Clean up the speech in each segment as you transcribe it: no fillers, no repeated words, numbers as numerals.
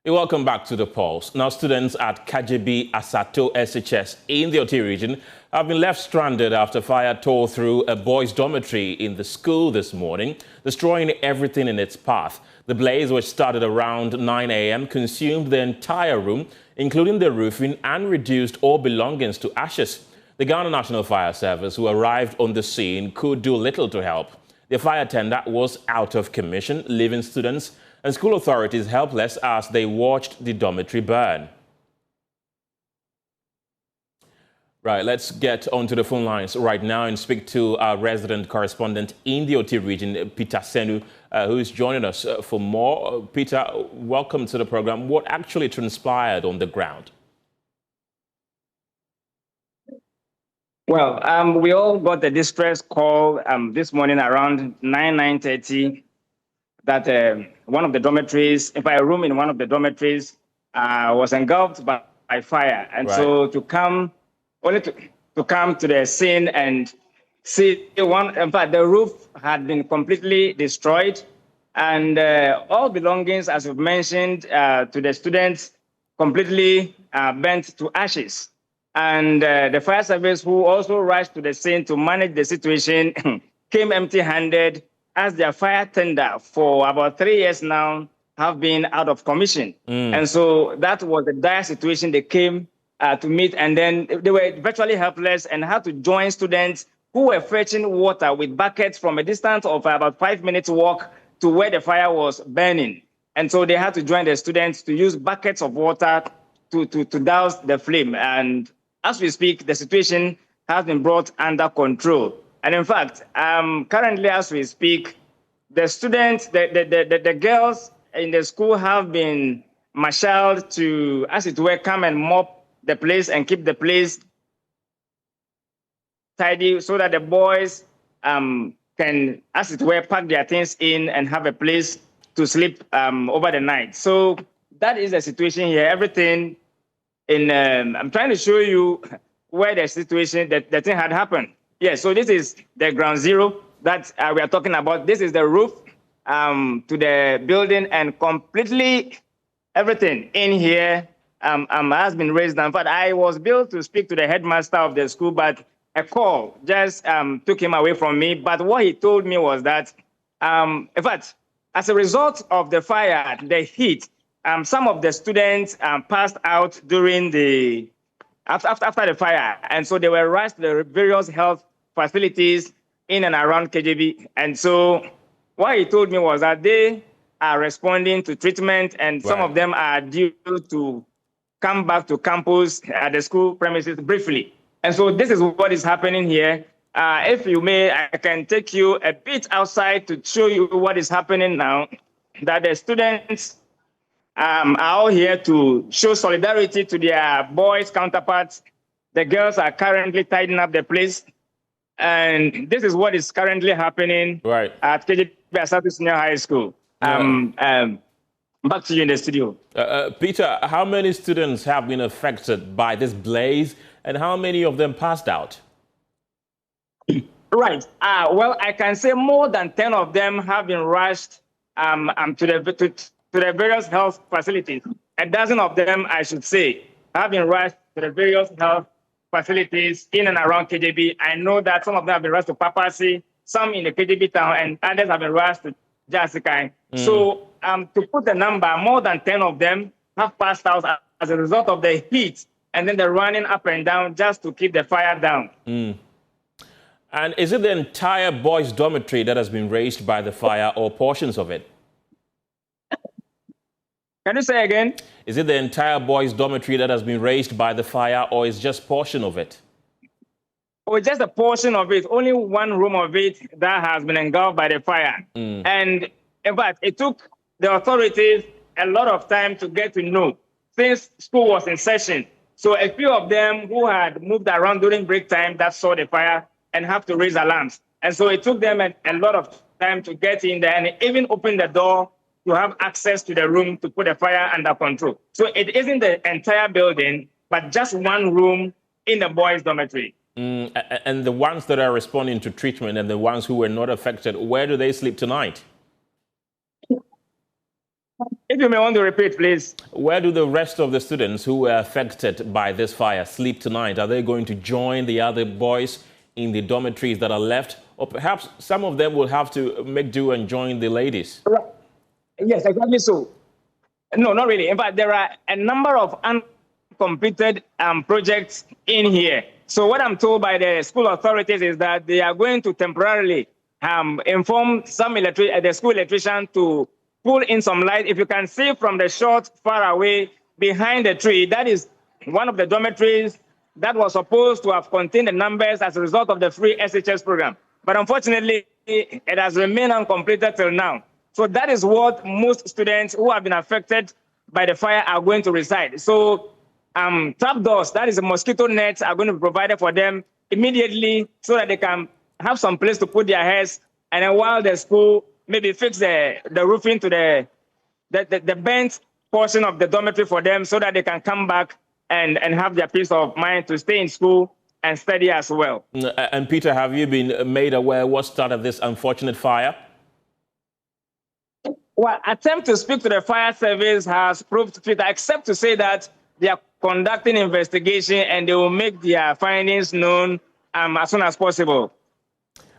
Welcome back to the Pulse. Now, students at KJB Asato SHS in the Oti region have been left stranded after fire tore through a boys' dormitory in the school this morning, destroying everything in its path. The blaze, which started around 9 a.m., consumed the entire room, including the roofing, and reduced all belongings to ashes. The Ghana National Fire Service, who arrived on the scene, could do little to help. The fire tender was out of commission, leaving students and school authorities helpless as they watched the dormitory burn. Right, let's get onto the phone lines right now and speak to our resident correspondent in the Oti region, Peter Senu, who is joining us for more. Peter, welcome to the program. What actually transpired on the ground? Well, we all got the distress call this morning around 9:30 that one of the dormitories, in fact, a room in one of the dormitories was engulfed by fire. And so to come to the scene and see in fact, the roof had been completely destroyed and all belongings, as you've mentioned, to the students completely burnt to ashes. And the fire service, who also rushed to the scene to manage the situation, came empty-handed, as their fire tender for about 3 years now have been out of commission. And so that was the dire situation they came to meet. And then they were virtually helpless and had to join students who were fetching water with buckets from a distance of about 5 minutes walk to where the fire was burning. And so they had to join the students to use buckets of water to douse the flame. And as we speak, the situation has been brought under control. And in fact, currently as we speak, the students, the girls in the school have been marshaled to, as it were, come and mop the place and keep the place tidy so that the boys can, as it were, pack their things in and have a place to sleep over the night. So that is the situation here. Everything in, I'm trying to show you where the situation, that the thing had happened. Yeah, so this is the ground zero that we are talking about. This is the roof to the building, and completely everything in here has been raised down. In fact, I was billed to speak to the headmaster of the school, but a call just took him away from me. But what he told me was that, in fact, as a result of the fire, the heat, some of the students passed out during the after the fire, and so they were rushed to the various health facilities in and around KJB. And so what he told me was that they are responding to treatment, and some of them are due to come back to campus at the school premises briefly. And so this is what is happening here. If you may, I can take you a bit outside to show you what is happening now, that the students are all here to show solidarity to their boys' counterparts. The girls are currently tidying up the place. And this is what is currently happening at KJB Asato Senior High School. Back to you in the studio. Peter, how many students have been affected by this blaze, and how many of them passed out? Right. Well, I can say more than 10 of them have been rushed to the various health facilities. A dozen of them, I should say, have been rushed to the various health facilities in and around KJB. I know that some of them have been rushed to Papasi, some in the KJB town, and others have been rushed to Jasikai. So to put the number, more than 10 of them have passed out as a result of the heat, and then they're running up and down just to keep the fire down. And is it the entire boys' dormitory that has been razed by the fire, or portions of it? Can you say again? Is it the entire boys' dormitory that has been razed by the fire, or is just portion of it? Oh, just a portion of it. Only one room of it that has been engulfed by the fire. And in fact, it took the authorities a lot of time to get to know, since school was in session. So a few of them who had moved around during break time that saw the fire and have to raise alarms. And so it took them a lot of time to get in there and even open the door to have access to the room to put the fire under control. So it isn't the entire building, but just one room in the boys' dormitory. And the ones that are responding to treatment and the ones who were not affected, where do they sleep tonight? If you may want to repeat, please. Where do the rest of the students who were affected by this fire sleep tonight? Are they going to join the other boys in the dormitories that are left? Or perhaps some of them will have to make do and join the ladies? Right. Yes, exactly so. No, not really. In fact, there are a number of uncompleted projects in here. So what I'm told by the school authorities is that they are going to temporarily inform some the school electrician to pull in some light. If you can see from the shot far away behind the tree, that is one of the dormitories that was supposed to have contained the numbers as a result of the free SHS program. But unfortunately, it has remained uncompleted till now. So that is what most students who have been affected by the fire are going to reside. So trapdoors, that is a mosquito nets, are going to be provided for them immediately so that they can have some place to put their heads. And then while the school maybe fix the roofing to the bent portion of the dormitory for them so that they can come back and have their peace of mind to stay in school and study as well. And Peter, have you been made aware what started this unfortunate fire? Well, attempt to speak to the fire service has proved futile, except to say that they are conducting investigation and they will make their findings known as soon as possible.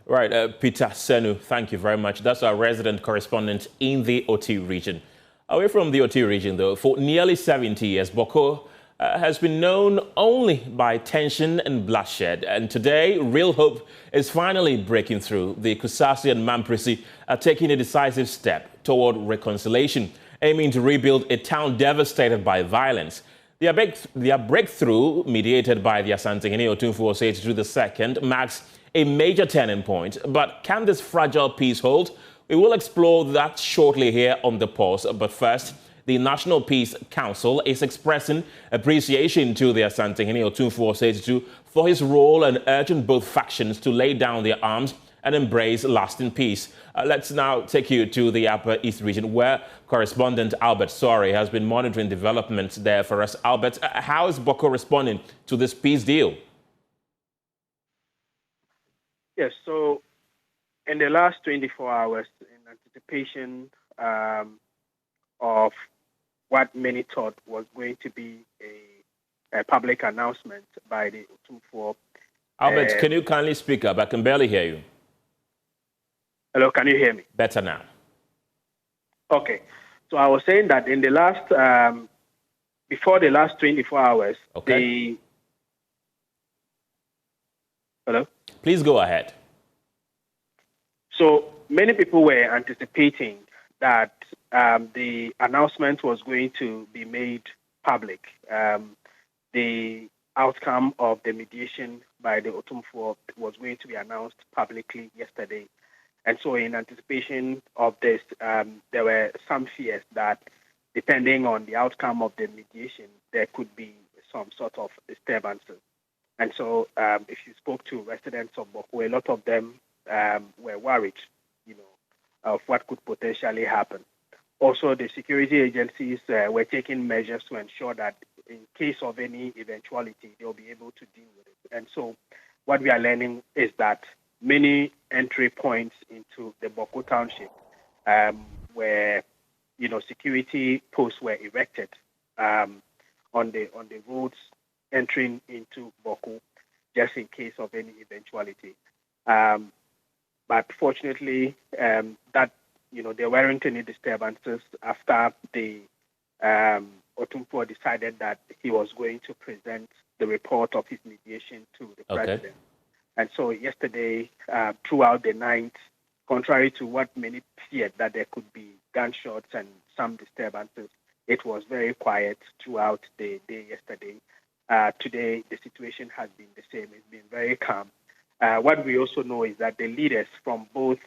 Right, Peter Senu, thank you very much. That's our resident correspondent in the OT region. Away from the OT region, though, for nearly 70 years, Bawuku has been known only by tension and bloodshed. And today, real hope is finally breaking through. The Kusasi and Mamprisi are taking a decisive step toward reconciliation, aiming to rebuild a town devastated by violence. Their breakthrough, mediated by the Asantehene Otumfuo II, marks a major turning point. But can this fragile peace hold? We will explore that shortly here on The Pulse. But first, the National Peace Council is expressing appreciation to the Asantehene Otumfuo II for his role and urging both factions to lay down their arms and embrace lasting peace. Let's now take you to the Upper East region, where correspondent Albert Sori has been monitoring developments there for us. Albert, how is Bawuku responding to this peace deal? Yes, so in the last 24 hours, in anticipation of what many thought was going to be a public announcement by the Otumfuo. Albert, can you kindly speak up? I can barely hear you. Hello, can you hear me? Better now. Okay, so I was saying that in the last, before the last 24 hours, okay. Hello? Please go ahead. So many people were anticipating that the announcement was going to be made public. The outcome of the mediation by the Otumfuo was going to be announced publicly yesterday. And so in anticipation of this, there were some fears that depending on the outcome of the mediation, there could be some sort of disturbances. And so if you spoke to residents of Bawuku, a lot of them were worried, of what could potentially happen. Also, the security agencies were taking measures to ensure that in case of any eventuality, they'll be able to deal with it. And so what we are learning is that many entry points into the Bawuku township where, security posts were erected on the roads entering into Bawuku, just in case of any eventuality. But fortunately, that there weren't any disturbances after the Otumfuo decided that he was going to present the report of his mediation to the president. And so yesterday, throughout the night, contrary to what many feared that there could be gunshots and some disturbances, it was very quiet throughout the day yesterday. Today, the situation has been the same. It's been very calm. What we also know is that the leaders from both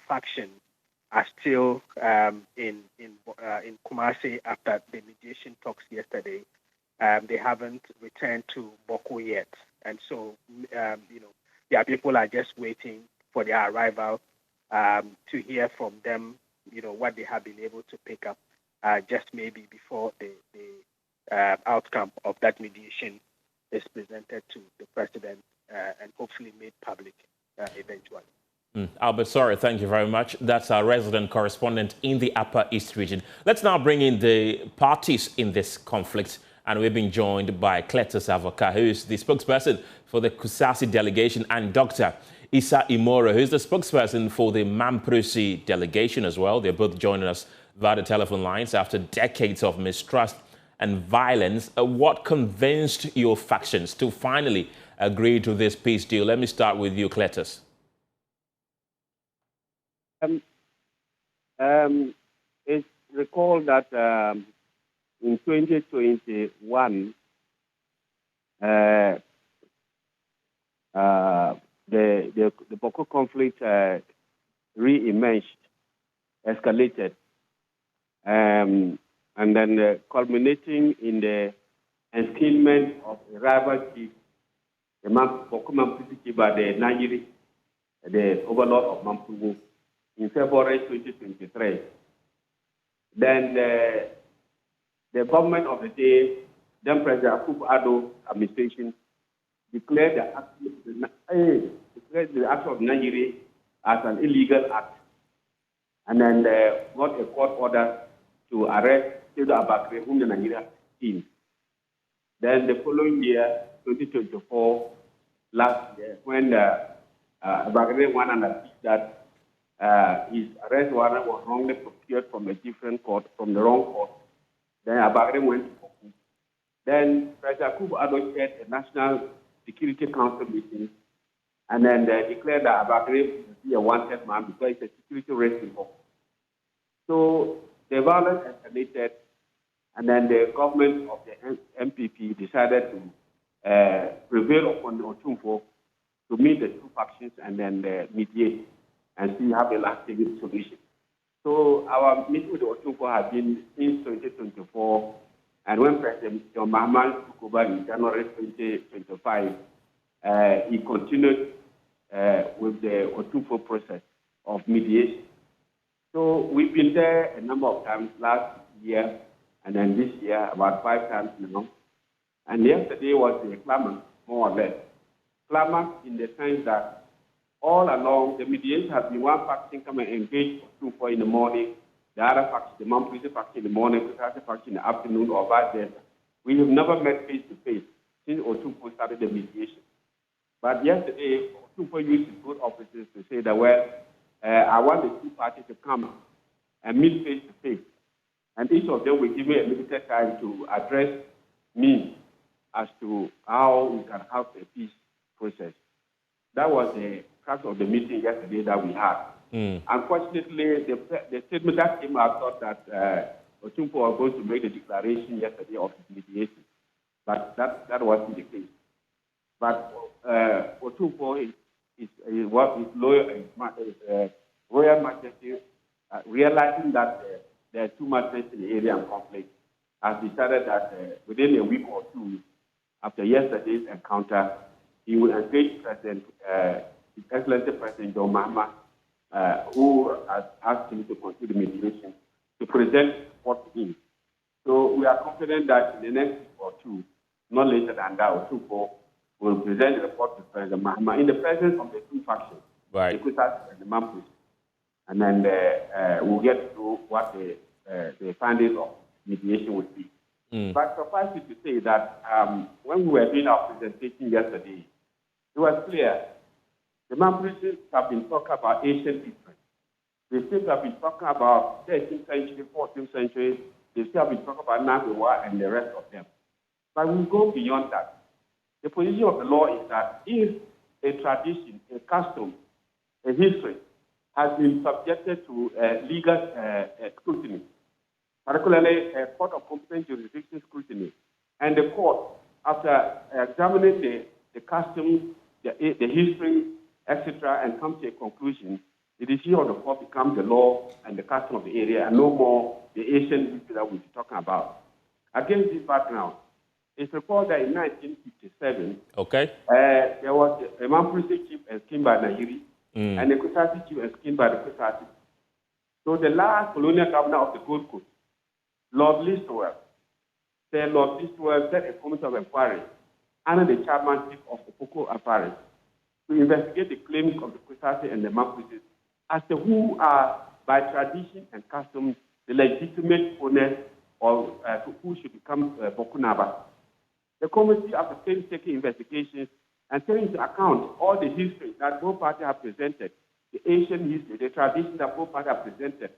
factions are still in Kumasi after the mediation talks yesterday. They haven't returned to Bawuku yet. And so, their people are just waiting for their arrival to hear from them, what they have been able to pick up just maybe before the outcome of that mediation is presented to the president and hopefully made public eventually. Albert, sorry, thank you very much. That's our resident correspondent in the Upper East region. Let's now bring in the parties in this conflict. And we've been joined by Cletus Avoka, who is the spokesperson for the Kusasi delegation, and Dr. Issa Imora, who is the spokesperson for the Mamprusi delegation as well. They're both joining us via the telephone lines after decades of mistrust and violence. What convinced your factions to finally agree to this peace deal? Let me start with you, Cletus. It's recalled that in 2021, the Bawuku conflict re-emerged, escalated, and then culminating in the enskinment of a rival chief, the Bawuku Mamprusi chief by the Nigeri, the overlord of Mampugu, in February 2023. Then the government of the day, then President Akufo-Addo administration, declared the act of Nigeria as an illegal act, and then got a court order to arrest Seydou Abakri, whom the Nigeria team. Then the following year, 2024, last year, when Abakri won and appealed that his arrest warrant was wrongly procured from a different court, from the wrong court. Then Abakri went to Bawuku. Then President Akufo-Addo chaired a National Security Council meeting, and then they declared that Abakri would be a wanted man because it's a security risk in Bawuku. So the violence escalated, and then the government of the MPP decided to prevail upon the Otumfo to meet the two factions and then mediate and see have a lasting solution. So our meeting with the Otumfo has been since 2024, and when President John Mahama took over in January 2025, he continued with the Otumfo process of mediation. So we've been there a number of times last year, and then this year about 5 times now. And yesterday was the climax, more or less. Climax in the sense that all along, the mediation has been one faction come and engage Otumfo in the morning, the other faction, the Mamprusi faction in the morning, the Kusasi faction in the afternoon, or vice versa. We have never met face to face since Otumfo started the mediation. But yesterday, Otumfo used his both officers to say that, well, I want the two parties to come and meet face to face. And each of them will give me a limited time to address me as to how we can have a peace process. That was the crux of the meeting yesterday that we had. Unfortunately, the statement that came out thought that Otumfo was going to make the declaration yesterday of his mediation, but that wasn't the case. But Otumfo is Royal Majesty, realizing that there are too much tension in the area and conflict, has decided that within a week or two after yesterday's encounter, he will engage His Excellency President John Mahama, who has asked him to continue the mediation, to present support to him. So we are confident that in the next week or two, not later than that, Otumfo will present the report to President Mahama in the presence of the two factions, right, the Kusasi and the Mamprusi. And then we'll get to what the findings of mediation would be. But suffice it to say that when we were doing our presentation yesterday, it was clear the Mamprusis have been talking about ancient history. They still have been talking about 13th century, 14th century. They still have been talking about Nagowa and the rest of them. But we go beyond that. The position of the law is that if a tradition, a custom, a history has been subjected to legal scrutiny, particularly a court of competent jurisdiction scrutiny, and the court, after examining the custom, the history, etc., and come to a conclusion, the decision of the court becomes the law and the custom of the area, and no more the ancient history that we'll be talking about. Against this background, it's reported that in 1957, there was a Mamprusi chief enskined by Nigeri, and the Kusasi chief enskined by the Kusasi. So the last colonial governor of the Gold Coast, Lord Listowel, set a committee of inquiry under the chairmanship of Opoku Afari to investigate the claims of the Kusasi and the Mapuches as to who are, by tradition and custom, the legitimate owners or who should become Bokunaba. The committee, after painstaking investigations and taking into account all the history that both parties have presented, the ancient history, the tradition that both parties have presented,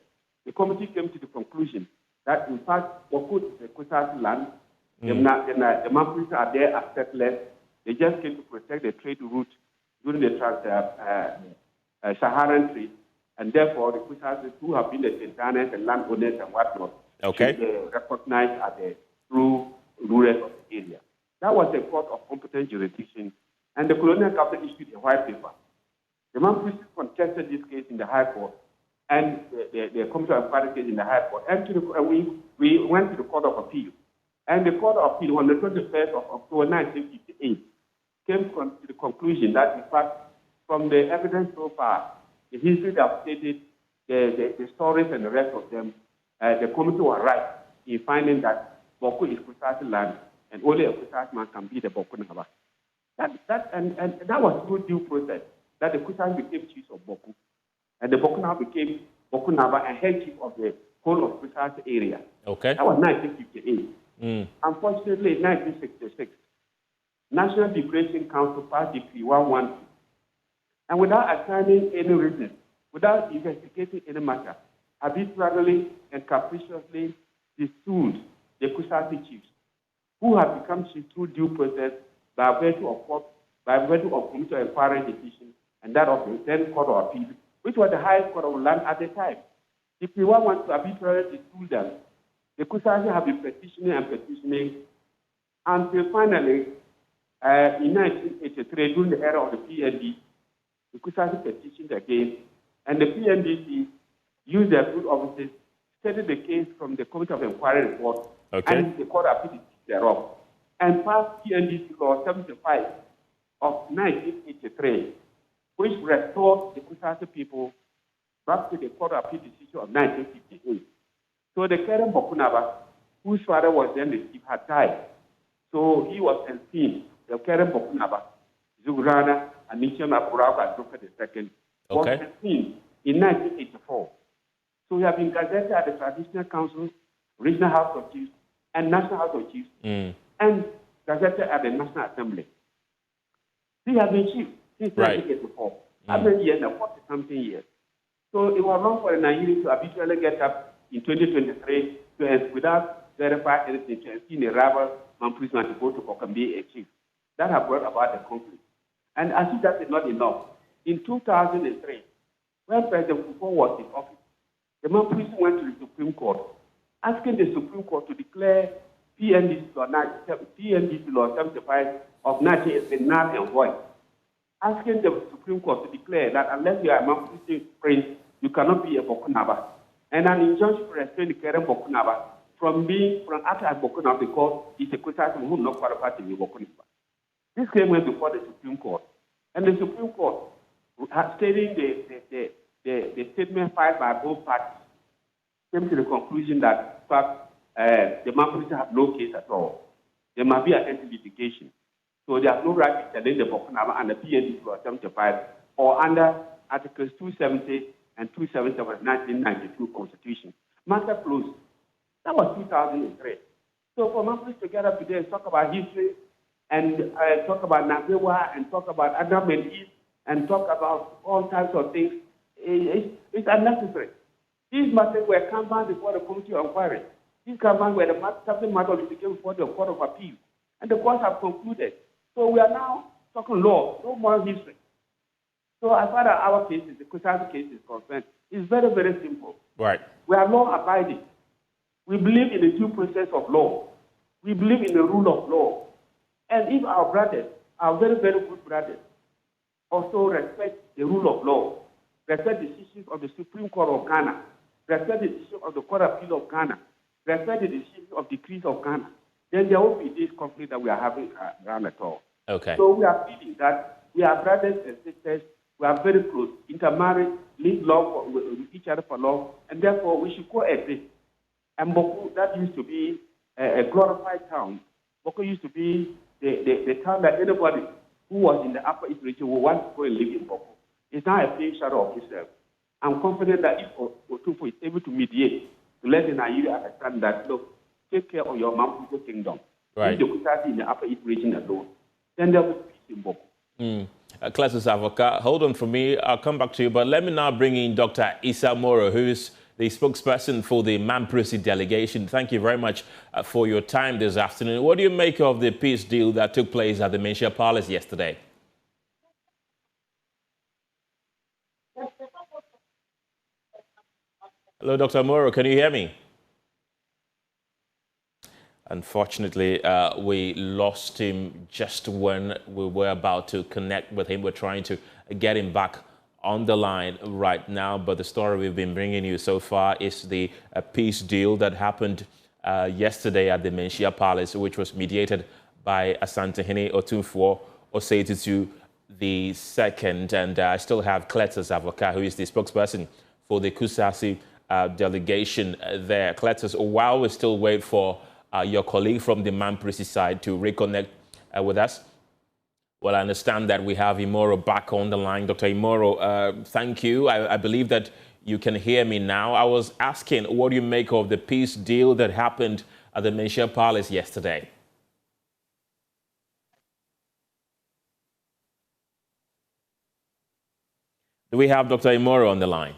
the committee came to the conclusion that, in fact, Boku is a Kusasi land. The Mapuches are there as settlers. They just came to protect the trade route during the Saharan trade, and therefore the Kusasi, who have been the tenants and landowners and whatnot, should be recognized as the true rulers of the area. That was a court of competent jurisdiction, and the colonial government issued a white paper. The Mapuches contested this case in the High Court, and the Commission of Inquiry case in the High Court, and we went to the Court of Appeal. And the Court of Appeal, on the 21st of October 1958, came to the conclusion that, in fact, from the evidence so far, the history that stated, the stories and the rest of them, the committee was right in finding that Boku is Kusasi land, and only a Kusasi man can be the Bokunaba. And that was through due process that the Kusasi became chiefs of Boku, and the Bokunaba became Bokunaba and head chief of the whole of Kusasi area. Okay. That was 1958. Unfortunately, in 1966, National Liberation Council passed Decree 112, and without assigning any reason, without investigating any matter, arbitrarily and capriciously disowned the Kusasi chiefs, who have become chiefs through due process by virtue of Commission of Inquiry decision and that of the then Court of Appeal, which was the highest court of land at the time. Decree 112 arbitrarily disowned them. The Kusasi have been petitioning until finally, in 1983, during the era of the PND, the Kusasi petitioned again, and the PNDC used their good offices, studied the case from the Commission of Inquiry report, and the Court of Appeal thereof, and passed PNDC Law 75 of 1983, which restored the Kusasi people back to the Court of Appeal decision of 1958. So the Keren Bokunaba, whose father was then the chief, had died. So he was esteemed, the Keren Bokunaba, Zugrana, Anisham Apuraka, and Dr. II, was esteemed in 1984. So we have been gazetted at the Traditional Council, Regional House of Chiefs, and National House of Chiefs, and gazetted at the National Assembly. He has been chief since 1984. How many years now? 40-something years. So it was wrong for the Nigerians to habitually get up in 2023 without verifying anything to see a rival man-prisoner to go to Cook and be a chief. That has brought about the conflict. And as if that is not enough, in 2003, when President Kufuor was in office, the man-prisoner went to the Supreme Court, asking the Supreme Court to declare PNDC Law 75 of 1980 null and void, asking the Supreme Court to declare that unless you are a man-prisoner prince, you cannot be a Bokunaba, and an injunction to restrain the Keren Bokunaba from acting as Bokunaba because he's a Kusasi who is not qualified to be Bokunaba. This came went before the Supreme Court, and the Supreme Court, stating the statement filed by both parties, came to the conclusion that, in fact, the Mapuches have no case at all. There must be attempted litigation. So they have no right to challenge the Bokunaba and the PND Law 75 or under Articles 270 and 277 of the 1992 Constitution. Matter closed. That was 2003. So for Mapuches to get up today and talk about history and talk about Nabewa and talk about Adam and Eve and talk about all types of things, it's unnecessary. These matters were campaigned before the Committee of Inquiry. These campaigns were the subject matter became before the Court of Appeal. And the courts have concluded. So we are now talking law, no more history. So as far as our cases, the Kusasi case is concerned, it's very, very simple. Right. We are law abiding. We believe in the due process of law. We believe in the rule of law. And if our brothers, our very, very good brothers, also respect the rule of law, respect the decisions of the Supreme Court of Ghana, respect the decision of the Court of Appeal of Ghana, respect the decisions of decrees of Ghana, then there won't be this conflict that we are having around at all. Okay. So we are feeling that we are brothers and sisters, we are very close, intermarried, live love with each other for love, and therefore we should coexist. And Boku, that used to be a glorified town. Boku used to be the town that anybody who was in the Upper East region who wants to go and live in Bawuku is now a paying shadow of himself. I'm confident that if Otufo is able to mediate, to let the Nigeria understand that, look, take care of your Mampuko kingdom. Right. If the Kusasi in the Upper East region alone, then there will be peace in Bawuku. Classes Avoka, hold on for me. I'll come back to you. But let me now bring in Dr. Issa Moro, who is the spokesperson for the Mamprisi delegation. Thank you very much for your time this afternoon. What do you make of the peace deal that took place at the Menchia Palace yesterday? Hello, Dr. Moro. Can you hear me? Unfortunately, we lost him just when we were about to connect with him. We're trying to get him back on the line right now. But the story we've been bringing you so far is the peace deal that happened yesterday at the Menchia Palace, which was mediated by Asantehene Otumfuo Osei the second. And I still have Cletus Avoka, who is the spokesperson for the Kusasi delegation there. Cletus, while we still wait for your colleague from the Mamprisi side to reconnect with us, well, I understand that we have Imoro back on the line. Dr. Imoro, thank you. I believe that you can hear me now. I was asking, what do you make of the peace deal that happened at the Menchia Palace yesterday? Do we have Dr. Imoro on the line?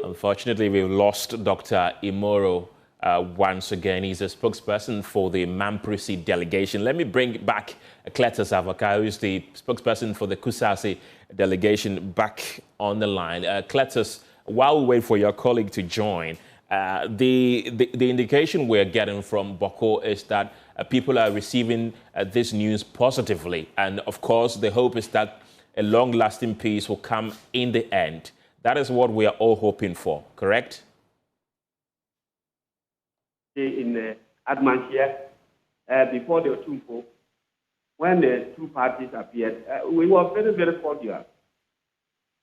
Unfortunately, we've lost Dr. Imoro once again. He's a spokesperson for the Mamprisi delegation. Let me bring back Cletus Avoka, who is the spokesperson for the Kusasi delegation, back on the line. Cletus, while we wait for your colleague to join, the indication we're getting from Bawuku is that people are receiving this news positively. And of course, the hope is that a long-lasting peace will come in the end. That is what we are all hoping for, correct? In Admanchia, before the Otumfuo, when the two parties appeared, we were very, very cordial.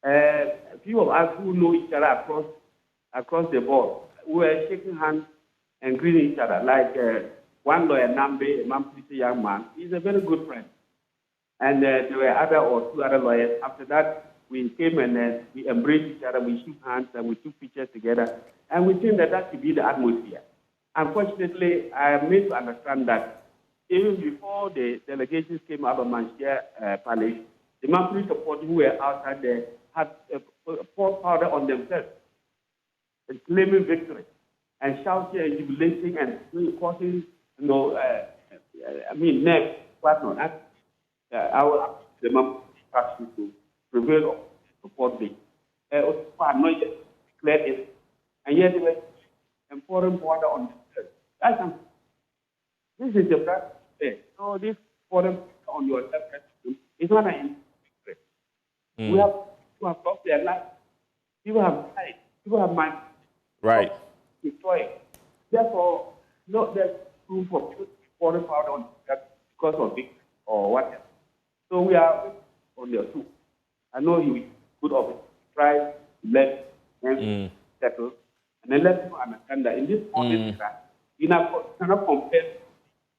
A few of us who know each other across the board, we were shaking hands and greeting each other. Like one lawyer, Nambe, a Mamprisi young man, he's a very good friend. And there were other or two other lawyers. After that, we came and we embraced each other, we shook hands, and we took pictures together. And we think that that should be the atmosphere. Unfortunately, I am made to understand that even before the delegations came out of Menchia Palace, the Mamprisi supporters who were outside there had poured powder on themselves, claiming victory, and shouting and jubilating and causing, nerves, whatnot. I will ask the Mamprisi to prevail or support me. Not yet declared it, and yet they were pouring powder on themselves. This is the practice there. So this pouring on yourself is not an secret. We have people have lost their life. People have died. People have mind. Right. Destroyed. Therefore, there's room for people pouring powder on themselves because of victory or whatever. So we are on their two. I know he will put off it. Try to let them settle. And then let people understand that in this moment, you cannot compare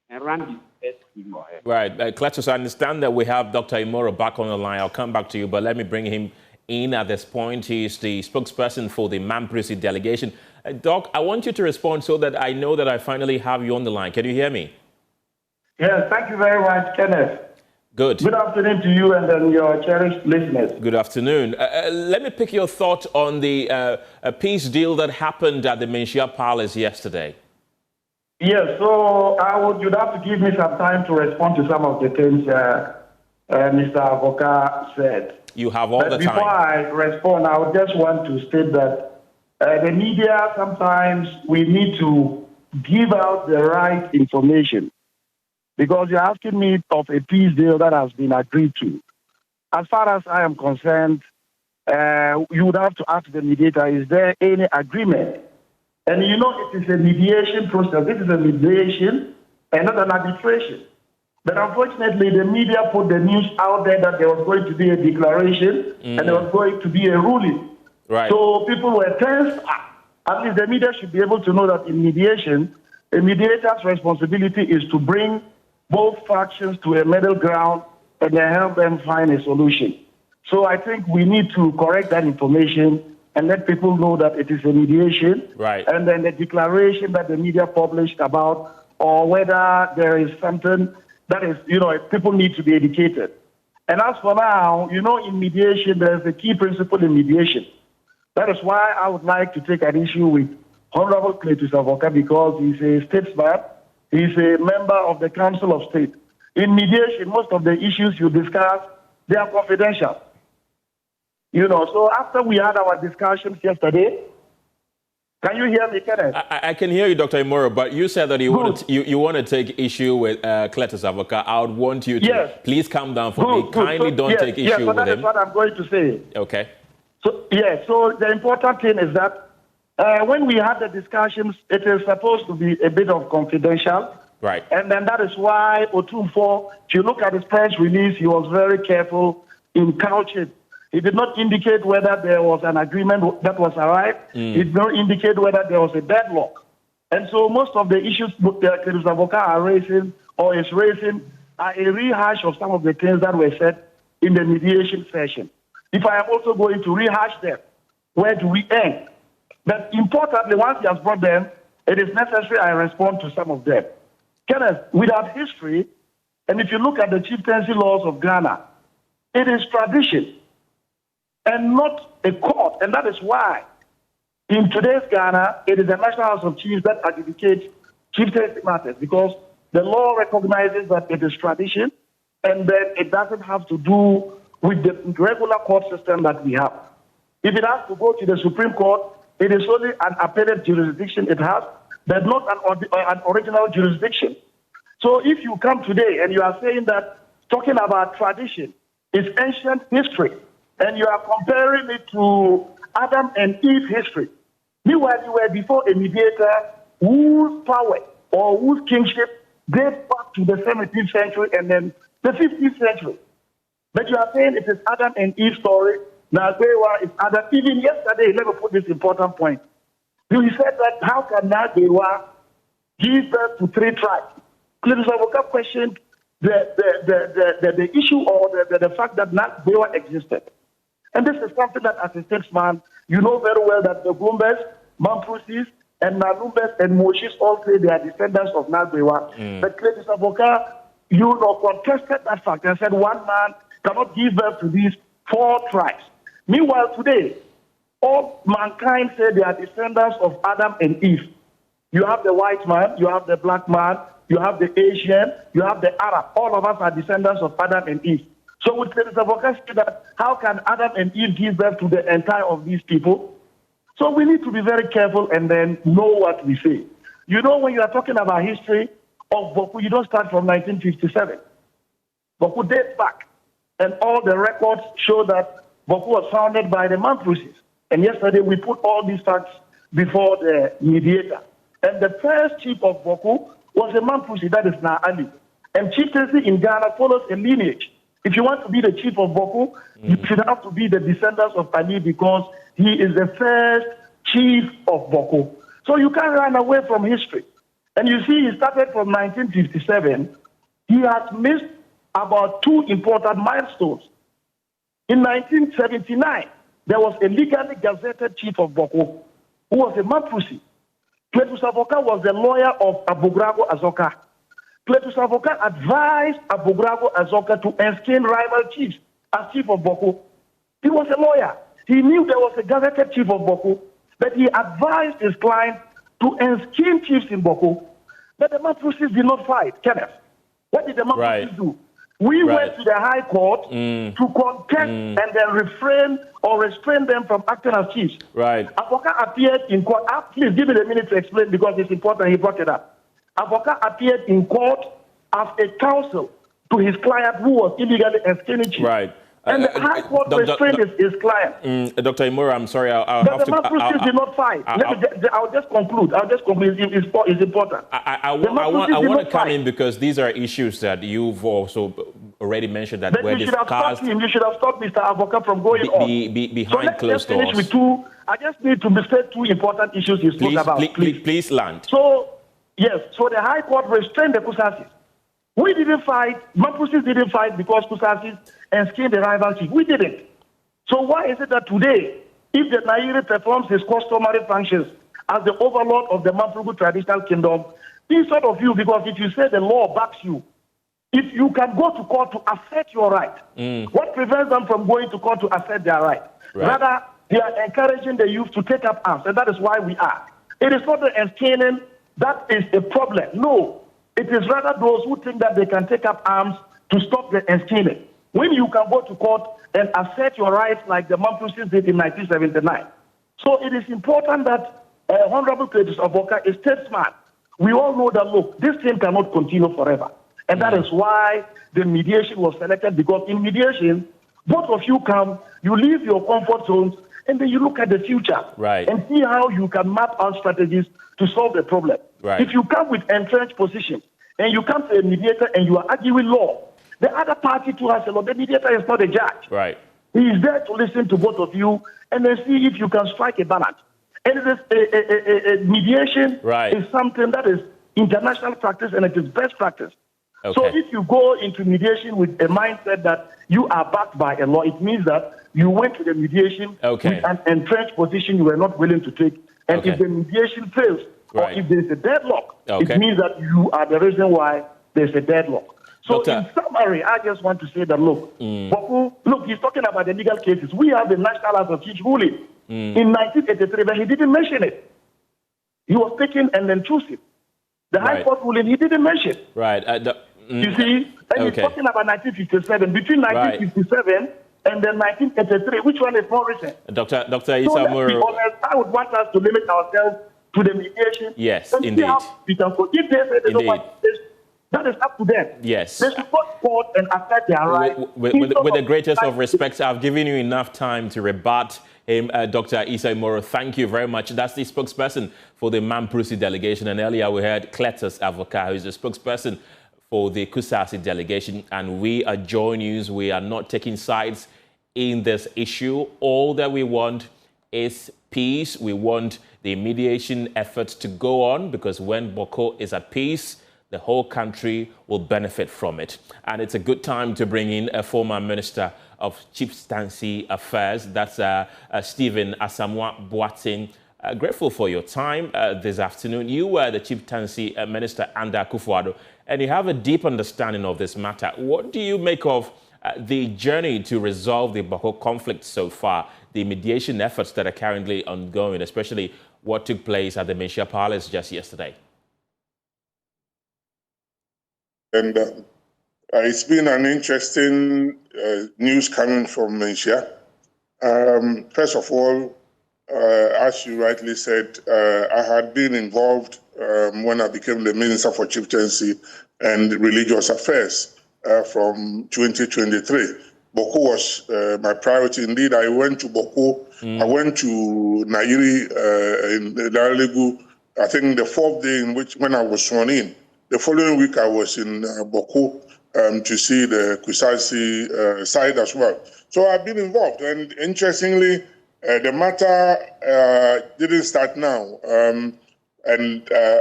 and run this test in your head. Right. Cletus, I understand that we have Dr. Imoro back on the line. I'll come back to you, but let me bring him in at this point. He is the spokesperson for the Mamprisi delegation. Doc, I want you to respond so that I know that I finally have you on the line. Can you hear me? Yes, thank you very much, Kenneth. Good. Good afternoon to you and then your cherished listeners. Good afternoon. Let me pick your thought on the peace deal that happened at the Menchia Palace yesterday. Yes, so you'd have to give me some time to respond to some of the things Mr. Avoka said. You have all the time. Before I respond, I would just want to state that the media, sometimes we need to give out the right information. Because you're asking me of a peace deal that has been agreed to. As far as I am concerned, you would have to ask the mediator, is there any agreement? And it is a mediation process. This is a mediation and not an arbitration. But unfortunately, the media put the news out there that there was going to be a declaration and there was going to be a ruling. Right. So people were tensed. At least the media should be able to know that in mediation, A mediator's responsibility is to bring both factions to a middle ground and then help them find a solution. So I think we need to correct that information and let people know that it is a mediation. Right. And then the declaration that the media published about, or whether there is something that is, people need to be educated. And as for now, in mediation, there's a key principle in mediation. That is why I would like to take an issue with Honorable Cletus Avoka, because he's a statesman. He's a member of the Council of State. In mediation, most of the issues you discuss, they are confidential. So after we had our discussions yesterday, can you hear me, Kenneth? I can hear you, Dr. Imoro, but you said that you want to take issue with Cletus Avoka. I would want you to please calm down for me. Kindly don't take issue with him. So that is what I'm going to say. Okay. So the important thing is that when we had the discussions, it is supposed to be a bit of confidential. Right. And then that is why Otumfo, if you look at his press release, he was very careful in couching. He did not indicate whether there was an agreement that was arrived. He did not indicate whether there was a deadlock. And so most of the issues that Cletus Avoka are raising or is raising are a rehash of some of the things that were said in the mediation session. If I am also going to rehash them, where do we end? But importantly, once he has brought them, it is necessary I respond to some of them. Kenneth, without history, and if you look at the chieftaincy laws of Ghana, it is tradition and not a court. And that is why in today's Ghana, it is the National House of Chiefs that adjudicates chieftaincy matters, because the law recognizes that it is tradition and that it doesn't have to do with the regular court system that we have. If it has to go to the Supreme Court, it is only an appellate jurisdiction it has, but not an original jurisdiction. So if you come today and you are saying that talking about tradition is ancient history, and you are comparing it to Adam and Eve history, meanwhile you were before a mediator whose power or whose kingship dates back to the 17th century and then the 15th century. But you are saying it is Adam and Eve story. Now, Nagbewa is Adam. Even yesterday, let me put this important point. You said that how can Nagbewa give birth to 3 tribes? Cletus Avoka questioned the issue or the fact that Nagbewa existed. And this is something that, as a statesman, you know very well that the Gumbes, Mamprusis, and Nalumbes and Moshis all say they are descendants of Nagbewa. But Cletus Avoka, contested that fact and said one man cannot give birth to these 4 tribes. Meanwhile, today, all mankind say they are descendants of Adam and Eve. You have the white man, you have the black man, you have the Asian, you have the Arab. All of us are descendants of Adam and Eve. So would Cletus Avoka say that how can Adam and Eve give birth to the entire of these people? So we need to be very careful and then know what we say. When you are talking about history of Bawuku, you don't start from 1957. Bawuku dates back, and all the records show that Bawuku was founded by the Mamprusis. And yesterday we put all these facts before the mediator. And the first chief of Bawuku was a Mamprusi, that is Naali. And chieftaincy in Ghana follows a lineage. If you want to be the chief of Bawuku, you should have to be the descendants of Ali, because he is the first chief of Bawuku. So you can't run away from history. And you see, he started from 1957. He has missed about 2 important milestones. In 1979, there was a legally gazetted chief of Bawuku who was a Mamprusi. Cletus Avoka was the lawyer of Abogrago Azoka. Cletus Avoka advised Abogrago Azoka to enskin rival chiefs as chief of Bawuku. He was a lawyer. He knew there was a gazetted chief of Bawuku, but he advised his client to enskin chiefs in Bawuku. But the Mamprusis did not fight. Kenneth, what did the Mamprusis do? We went to the High Court to contest and then restrain them from acting as chiefs. Right. Avoka appeared in court. Please give me a minute to explain, because it's important. He brought it up. Avoka appeared in court as a counsel to his client who was illegally enskinning chiefs. Right. And the High Court restrained his client. Dr. Imura, I'm sorry, I'll have to... The Mamprusis did not fight. I'll just conclude. It's important. I want to come in, because these are issues that you've also already mentioned that were discussed. You should have stopped Mr. Avoka from going on. Behind closed doors. With 2. I just need to state 2 important issues you spoke about. Please land. So Yes, so the High Court restrained the Kusasis. We didn't fight, Mampusis didn't fight because Kusasis enslaved the rival chief. We didn't. So why is it that today, if the Nairi performs his customary functions as the overlord of the Mampugu traditional kingdom, instead of you, because if you say the law backs you, if you can go to court to assert your right, what prevents them from going to court to assert their right? Rather, they are encouraging the youth to take up arms, and that is why we are. It is not the Asantehene that is the problem. No, it is rather those who think that they can take up arms to stop the Asantehene. When you can go to court and assert your rights like the Mampusis did in 1979. So it is important that Honorable Credis Oboka is statesman. We all know that, look, this thing cannot continue forever. And that is why the mediation was selected, because in mediation, both of you come, you leave your comfort zones, and then you look at the future and see how you can map out strategies to solve the problem. If you come with entrenched position and you come to a mediator and you are arguing law, the other party too has a law. The mediator is not a judge. He is there to listen to both of you and then see if you can strike a balance. And it is mediation is something that is international practice and it is best practice. So if you go into mediation with a mindset that you are backed by a law, it means that you went to the mediation with an entrenched position you were not willing to take. And if the mediation fails, or if there is a deadlock, it means that you are the reason why there's a deadlock. So in summary, I just want to say that, look, Bawuku, look, he's talking about the legal cases. We have the National House of Chiefs ruling in 1983, but he didn't mention it. He was taken and then chosen. The High Court ruling, he didn't mention. You see, and he's talking about 1957. Between 1957 and then 1983, which one is more recent? Dr. So let's be honest, I would want us to limit ourselves to the mediation. Yes, and indeed. See how we can go. If they say they don't want this, that is up to them. Yes. They should go to court and assert their right. With the greatest of respect, I've given you enough time to rebut him, Dr. Isa Moro. Thank you very much. That's the spokesperson for the Mamprusi delegation. And earlier we heard Cletus Avoka, who is the spokesperson for the Kusasi delegation. And we are Joy News. We are not taking sides in this issue. All that we want is peace. We want the mediation efforts to go on, because when Bawuku is at peace, the whole country will benefit from it. And it's a good time to bring in a former Minister of Chieftaincy Affairs. That's Stephen Asamoah Boateng. Grateful for your time this afternoon. You were the Chieftaincy Minister under Akufo-Addo, and you have a deep understanding of this matter. What do you make of the journey to resolve the Bawuku conflict so far, the mediation efforts that are currently ongoing, especially what took place at the Menchia Palace just yesterday? And it's been an interesting news coming from Menchia. First of all, as you rightly said, I had been involved when I became the Minister for Chieftaincy and Religious Affairs from 2023. Bawuku was my priority. Indeed, I went to Bawuku. I went to Nairi in Darlegu, I think the 4th day when I was sworn in. The following week, I was in Bawuku to see the Kusasi side as well. So I've been involved. And interestingly, the matter didn't start now. And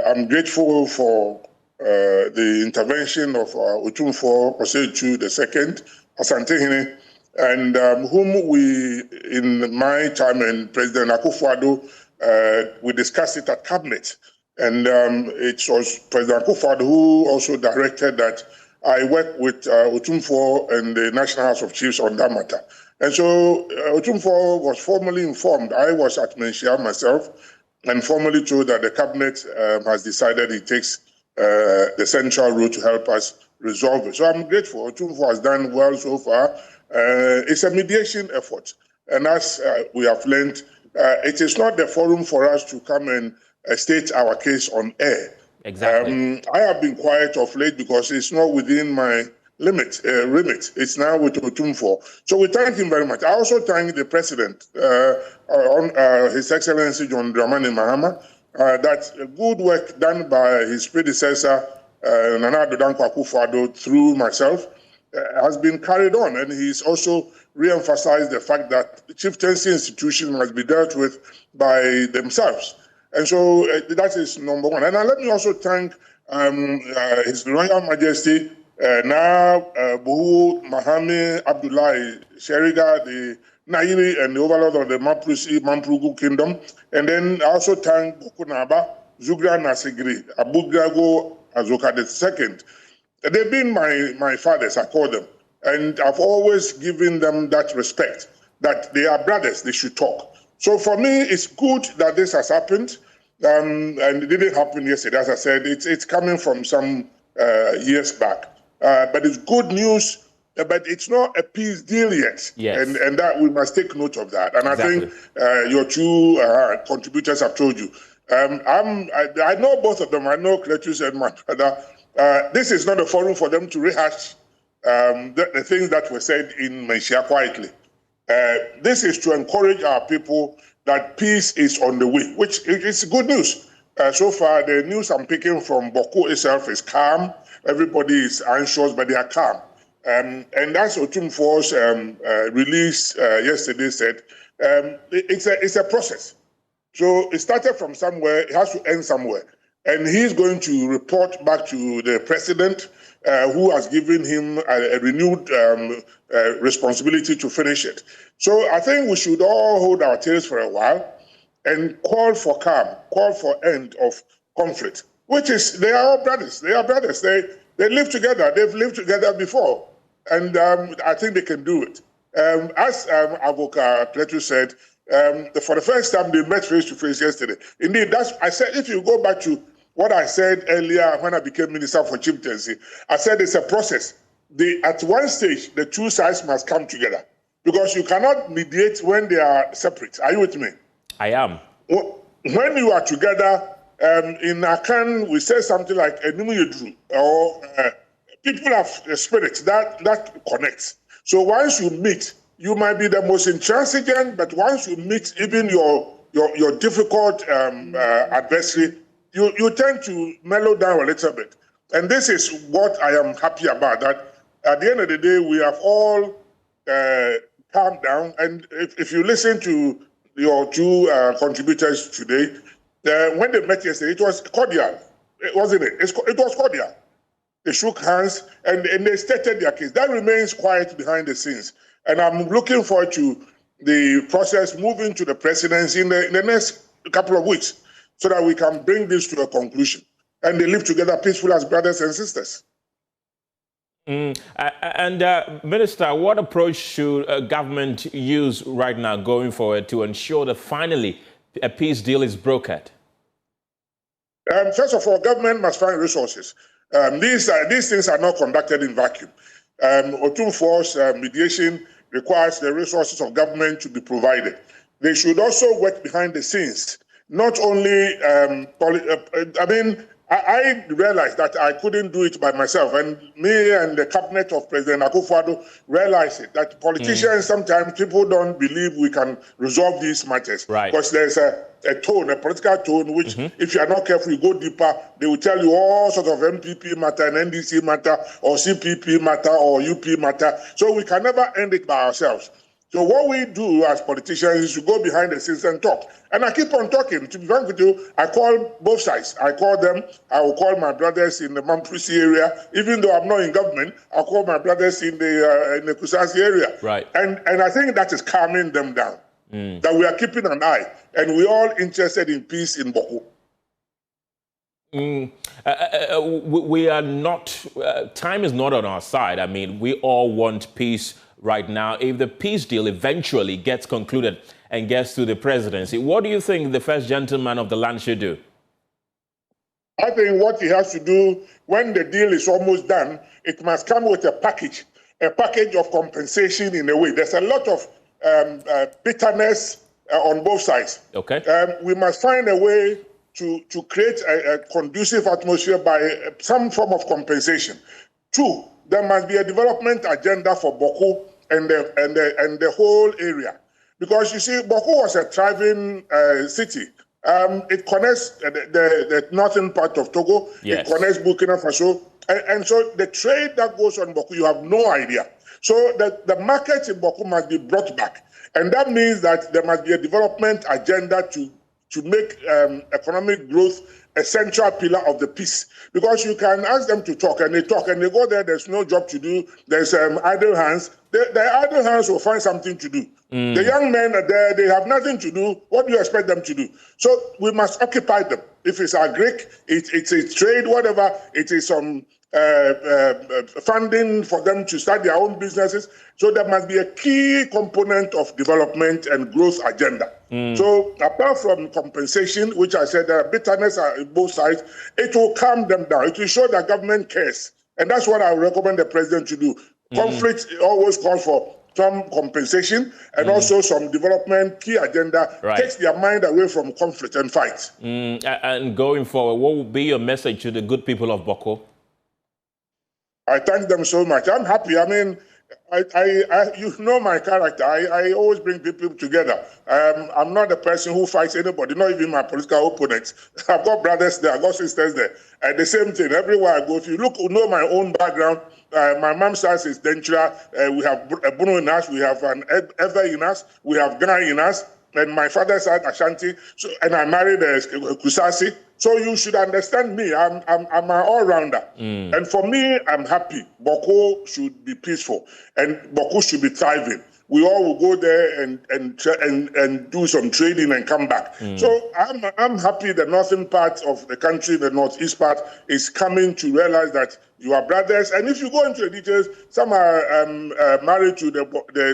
I'm grateful for the intervention of Otumfuo Osei-Chu II, Asantehene, and whom we, in my time and President Akufo-Addo, we discussed it at Cabinet. And it was President Akufo-Addo who also directed that I work with Otumfuo and the National House of Chiefs on that matter. And so Otumfuo was formally informed. I was at Menchia myself and formally told that the Cabinet has decided it takes the central role to help us resolve it. So I'm grateful. Otumfuo has done well so far. It's a mediation effort. And as we have learned, it is not the forum for us to come and state our case on air. Exactly. I have been quiet of late because it's not within my remit. It's now with Otumfuo. So we thank him very much. I also thank the President, His Excellency John Dramani Mahama, that good work done by his predecessor, Nana Addo Dankwa Akufo-Addo, through myself, has been carried on. And he's also re-emphasized the fact that the chieftaincy institution must be dealt with by themselves. And so that is number one. And let me also thank His Royal Majesty, Buhu Mahami Abdullahi Sheriga, the Nairi and the overlord of the Mamprugu Kingdom. And then I also thank Bukunaba, Zugra Nasigri, Abugrago Azoka II. They've been my fathers, I call them. And I've always given them that respect, that they are brothers, they should talk. So for me, it's good that this has happened. And it didn't happen yesterday. As I said, it's coming from some years back. But it's good news, but it's not a peace deal yet. Yes. And that we must take note of that. And Exactly. I think your two contributors have told you. I know both of them. I know Cletus and my brother. This is not a forum for them to rehash the things that were said in Malaysia quietly. This is to encourage our people that peace is on the way, which is good news. So far, the news I'm picking from Bawuku itself is calm. Everybody is anxious, but they are calm. And that's Otumfo's release yesterday said. It's a process. So it started from somewhere, it has to end somewhere. And he's going to report back to the president, who has given him a renewed responsibility to finish it. So I think we should all hold our tails for a while and call for calm, call for end of conflict, which is, they are all brothers. They are brothers. They live together. They've lived together before. And I think they can do it. As Avoka Pletu said, for the first time, they met face to face yesterday. Indeed, I said, if you go back to what I said earlier when I became Minister for Chieftaincy, I said it's a process. At one stage, the two sides must come together because you cannot mediate when they are separate. Are you with me? I am. When you are together, in Akan, we say something like or people have a spirit that connects. So once you meet, you might be the most intransigent, but once you meet even your difficult adversary, you tend to mellow down a little bit. And this is what I am happy about, that at the end of the day, we have all calmed down. And if you listen to your two contributors today, when they met yesterday, it was cordial, wasn't it? It was cordial. They shook hands and they stated their case. That remains quiet behind the scenes. And I'm looking forward to the process moving to the presidency in the next couple of weeks so that we can bring this to a conclusion. And they live together peaceful as brothers and sisters. Minister, what approach should government use right now going forward to ensure that finally a peace deal is brokered? First of all, government must find resources. These things are not conducted in vacuum. Otumfo's mediation requires the resources of government to be provided. They should also work behind the scenes. Not only, I realized that I couldn't do it by myself, and me and the cabinet of President Akufo-Addo realized it, that politicians, sometimes people don't believe we can resolve these matters. Right. Because there's a tone, a political tone, which if you are not careful, you go deeper, they will tell you all sorts of MPP matter and NDC matter or CPP matter or UP matter. So we can never end it by ourselves. So what we do as politicians is to go behind the scenes and talk. And I keep on talking. To be frank with you, I call both sides. I call them. I will call my brothers in the Mamprisi area. Even though I'm not in government, I'll call my brothers in the Kusasi area. Right. And I think that is calming them down. That we are keeping an eye. And we're all interested in peace in Bawuku. We are not, time is not on our side. I mean, we all want peace right now. If the peace deal eventually gets concluded and gets to the presidency, what do you think the first gentleman of the land should do? I think what he has to do when the deal is almost done, it must come with a package of compensation in a way. There's a lot of bitterness on both sides. Okay. We must find a way to create a conducive atmosphere by some form of compensation. Two, there must be a development agenda for Bawuku and the whole area. Because you see, Bawuku was a thriving city. It connects the northern part of Togo. Yes. It connects Burkina Faso. And so the trade that goes on Bawuku, you have no idea. So the market in Bawuku must be brought back. And that means that there must be a development agenda to to make economic growth a central pillar of the peace. Because you can ask them to talk and they go there, there's no job to do, there's idle hands. The idle hands will find something to do. The young men are there, they have nothing to do. What do you expect them to do? So we must occupy them. If it's agric, it's a trade, whatever, it is some funding for them to start their own businesses. So there must be a key component of development and growth agenda. So apart from compensation, which I said there are bitterness on both sides, it will calm them down. It will show that government cares. And that's what I recommend the president to do. Conflict always calls for some compensation and also some development key agenda, takes their mind away from conflict and fight. And going forward, what would be your message to the good people of Bawuku? I thank them so much. I'm happy. I mean, you know my character. I always bring people together. I'm not a person who fights anybody, not even my political opponents. I've got brothers there, I've got sisters there. And the same thing, everywhere I go. If you know my own background, my mom's house is Denchira. We have Bruno in us, we have an Ever in us, we have Ghana in us, and my father's side Ashanti. So, and I married Kusasi. So you should understand me. I'm an all-rounder. And for me, I'm happy. Bawuku should be peaceful and Bawuku should be thriving. We all will go there and do some trading and come back. So I'm happy the northern part of the country, the northeast part, is coming to realize that you are brothers. And if you go into the details, some are married to the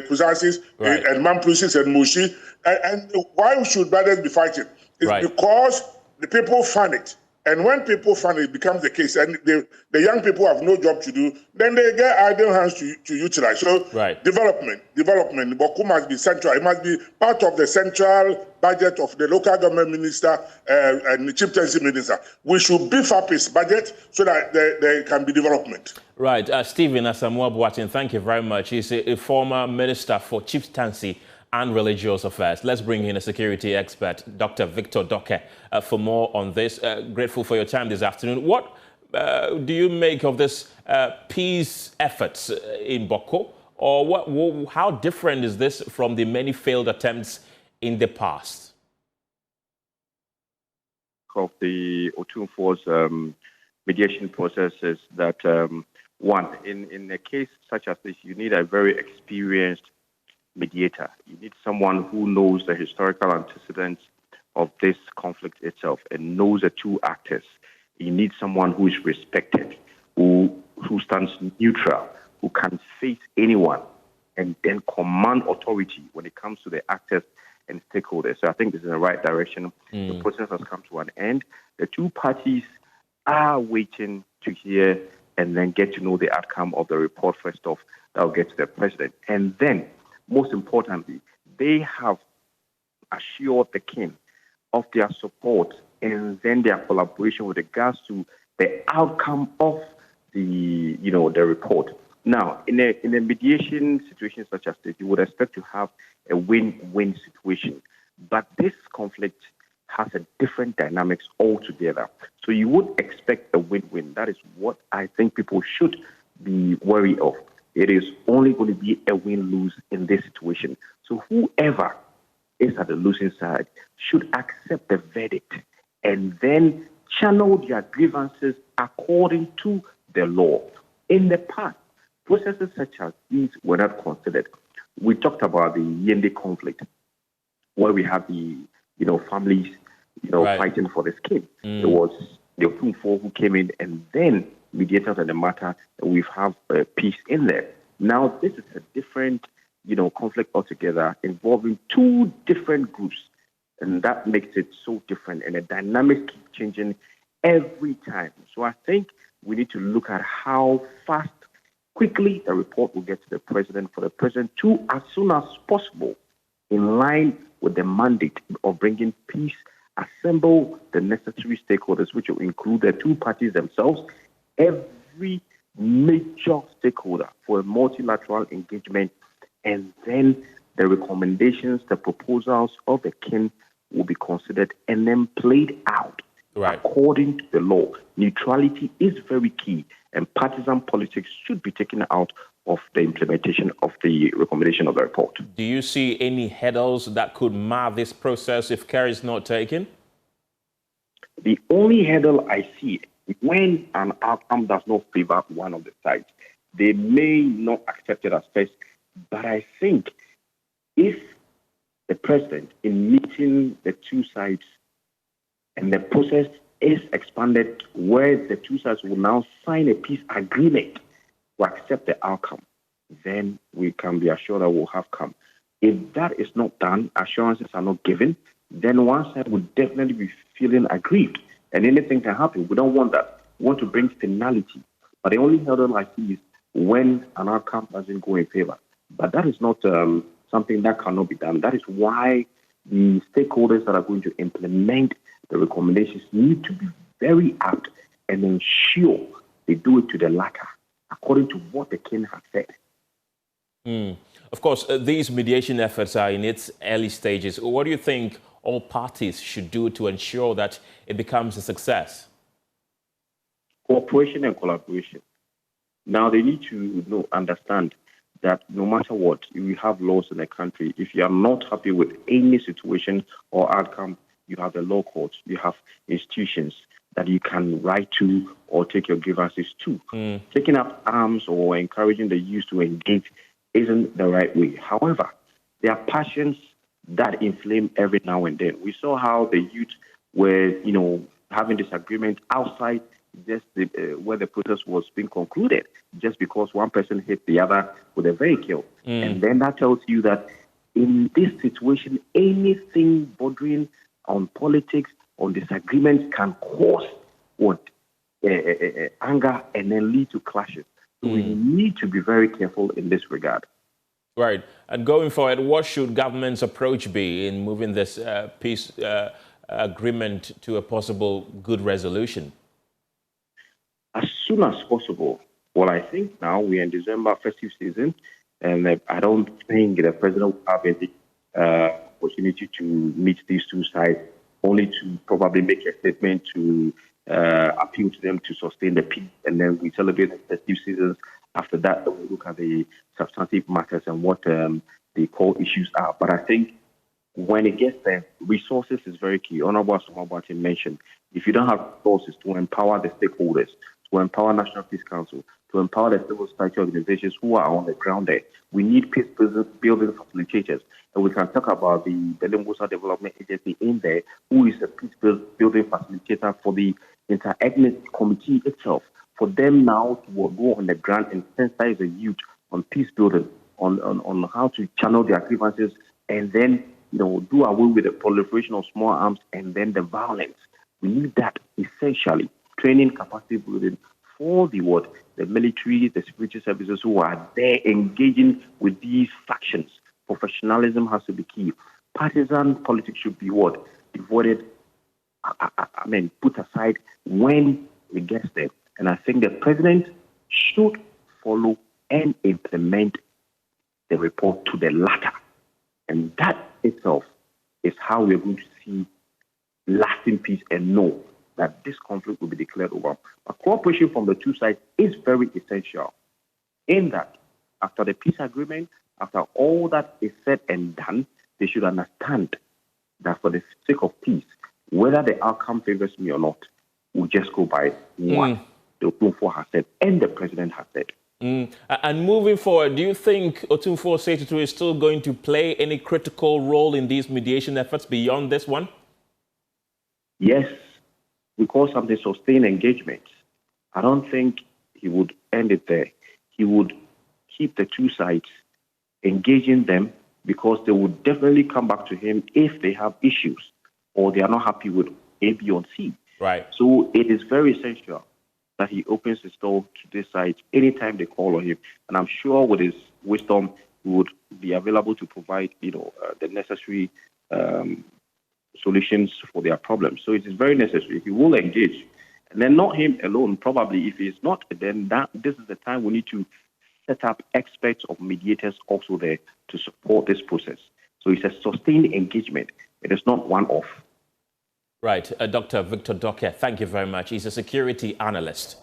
Kusasis and Mampusis and Mushi. And why should brothers be fighting? It's because the people fund it. And when people fund it, it becomes the case. And the young people have no job to do, then they get idle hands to utilize. So development. Bawuku must be central. It must be part of the central budget of the local government minister and the chieftaincy minister. We should beef up his budget so that there can be development. Right. Stephen Asamoah Boateng, thank you very much. He's a former minister for chieftaincy and religious affairs. Let's bring in a security expert, Dr. Victor Doke, for more on this. Grateful for your time this afternoon. What do you make of this peace efforts in Bawuku? Or how different is this from the many failed attempts in the past? Of the Otunfo's mediation process is that, one, in a case such as this, you need a very experienced mediator. You need someone who knows the historical antecedents of this conflict itself and knows the two actors. You need someone who is respected, who stands neutral, who can face anyone and then command authority when it comes to the actors and stakeholders. So I think this is in the right direction. The process has come to an end. The two parties are waiting to hear and then get to know the outcome of the report first off that will get to the president. And then, most importantly, they have assured the king of their support and then their collaboration with regards to the outcome of the report. Now, in a mediation situation such as this, you would expect to have a win-win situation, but this conflict has a different dynamics altogether. So you would expect a win-win. That is what I think people should be wary of. It is only going to be a win-lose in this situation. So whoever is at the losing side should accept the verdict and then channel their grievances according to the law. In the past, processes such as these were not considered. We talked about the Yende conflict, where we have the families fighting for the skin. It was the Otunfo who came in and then mediators on the matter, and we have peace in there. Now, this is a different, conflict altogether involving two different groups, and that makes it so different, and the dynamics keep changing every time. So I think we need to look at how quickly the report will get to the president, for the president to, as soon as possible, in line with the mandate of bringing peace, assemble the necessary stakeholders, which will include the two parties themselves, every major stakeholder for a multilateral engagement, and then the recommendations, the proposals of the king will be considered and then played out according to the law. Neutrality is very key, and partisan politics should be taken out of the implementation of the recommendation of the report. Do you see any hurdles that could mar this process if care is not taken? The only hurdle I see when an outcome does not favor one of the sides, they may not accept it as first, but I think if the president, in meeting the two sides, and the process is expanded where the two sides will now sign a peace agreement to accept the outcome, then we can be assured that we'll have come. If that is not done, assurances are not given, then one side would definitely be feeling aggrieved, and anything can happen. We don't want that. We want to bring finality. But the only hurdle I see is when an outcome doesn't go in favor. But that is not something that cannot be done. That is why the stakeholders that are going to implement the recommendations need to be very apt and ensure they do it to the letter, according to what the king has said. Of course, these mediation efforts are in its early stages. What do you think all parties should do to ensure that it becomes a success? Cooperation and collaboration. Now, they need to understand that no matter what, we have laws in the country. If you are not happy with any situation or outcome, you have the law courts, you have institutions that you can write to or take your grievances to. Taking up arms or encouraging the youth to engage isn't the right way. However, there are passions that inflame every now and then. We saw how the youth were, having disagreement outside just where the protest was being concluded, just because one person hit the other with a vehicle. And then that tells you that in this situation, anything bordering on politics, on disagreements can cause anger and then lead to clashes. So we need to be very careful in this regard. Right. And going forward, what should government's approach be in moving this peace agreement to a possible good resolution? As soon as possible. Well, I think now we're in December festive season, and I don't think the president will have any opportunity to meet these two sides, only to probably make a statement to appeal to them to sustain the peace, and then we celebrate the festive seasons. After that, we look at the substantive matters and what the core issues are. But I think when it gets there, resources is very key. Honorable Asantehene mentioned, if you don't have resources to empower the stakeholders, to empower National Peace Council, to empower the civil society organizations who are on the ground there, we need peace building facilitators. And we can talk about the Limbosa Development Agency in there, who is a peace building facilitator for the inter-ethnic committee itself. For them now to go on the ground and sensitize the youth on peace building, on how to channel their grievances, and then do away with the proliferation of small arms and then the violence. We need that essentially. Training, capacity building for the military, the security services who are there engaging with these factions. Professionalism has to be key. Partisan politics should be devoted, put aside when it gets there. And I think the president should follow and implement the report to the latter. And that itself is how we're going to see lasting peace and know that this conflict will be declared over. But cooperation from the two sides is very essential. In that, after the peace agreement, after all that is said and done, they should understand that for the sake of peace, whether the outcome favors me or not, we'll just go by what the Otumfuo has said and the president has said. And moving forward, do you think Otumfuo Setutu is still going to play any critical role in these mediation efforts beyond this one? Yes, we call something sustained engagement. I don't think he would end it there. He would keep the two sides, engaging them, because they would definitely come back to him if they have issues or they are not happy with A, B, or C. Right. So it is very essential that he opens his door to this side anytime they call on him. And I'm sure with his wisdom, he would be available to provide, the necessary solutions for their problems. So it is very necessary. He will engage. And then not him alone, probably. If he's not, then this is the time we need to set up experts of mediators also there to support this process. So it's a sustained engagement. It is not one-off. Right. Dr. Victor Doke, thank you very much. He's a security analyst.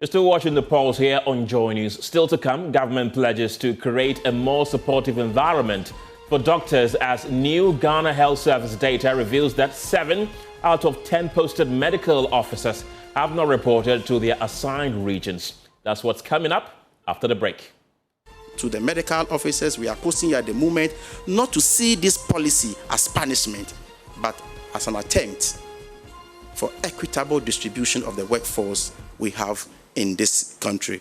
You're still watching the polls here on Joy News. Still to come, government pledges to create a more supportive environment for doctors as new Ghana Health Service data reveals that 7 out of 10 posted medical officers have not reported to their assigned regions. That's what's coming up after the break. To the medical officers, we are posting here at the moment not to see this policy as punishment, but as an attempt for equitable distribution of the workforce we have in this country.